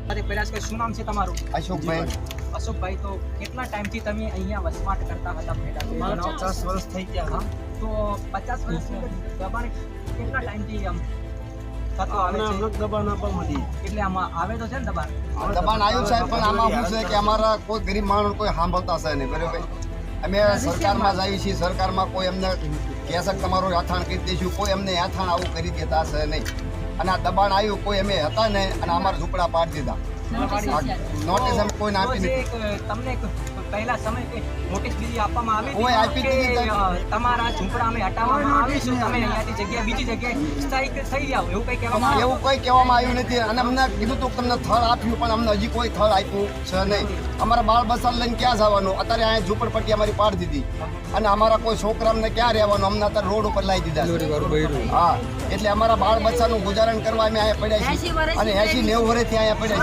પ્રયાસ કે શું નામ છે તમારું? અશોકભાઈ. અશોકભાઈ, તો કેટલા ટાઈમથી તમે અહીંયા વસવાટ કરતા હતા? પહેલા 50 વર્ષ થઈ ગયા. તો 50 વર્ષથી દબાણ કેટલા ટાઈમથી આમ થતો આવે છે? એટલે આમાં આવે તો છે ને દબાણ? દબાણ આવ્યું સાહેબ, પણ આમાં શું છે કે અમારા કોઈ ગરીબ માણસ કોઈ સાંભળતા છે નહીં. બરાબર, અમે સરકારમાં જ આવી છીએ. સરકારમાં કોઈ અમને કહેશે કે તમારું યાથાણ કરી દઈશું, કોઈ અમને યાથાણ આવું કરી દેતા છે નહીં. અને આ દબાણ આવ્યું, કોઈ અમે હતા નહીં અને અમારા ઝૂંપડા પાડી દીધા. નોટિસ અમે કોઈને આપી નથી. તમને પહેલા સમય કે નોટિસ બીજી આપવામાં આવી કોઈ આપી કે દીધી તમારા ઝૂંપડા અમે હટાવવામાં આવીશું, તમે અહીંયાથી જગ્યા બીજી જગ્યાએ સ્થાયી થઈ જાવ, એવું કઈ કહેવામાં આવ્યું? એવું કોઈ કહેવામાં આવ્યું નથી. અને અમને કીધું તું તમને થળ આપ્યું, પણ અમને હજી કોઈ થળ આપ્યું છે નહીં. અમારા બાળ બચ્ચા લઈને ક્યાં જવાનું? અત્યારે અહીંયા ઝૂંપડપટ્ટી અમારી પાડી દીધી અને અમારા કોઈ છોકરાને ક્યાં રહેવાનું? અમને અત્યારે રોડ ઉપર લાવી દીધા. હા, એટલે અમારા બાળ બચ્ચાનું ગુજારણ કરવા અમે અહીંયા પડ્યા છીએ અને 80-90 વર્ષથી અહીંયા પડ્યા છીએ.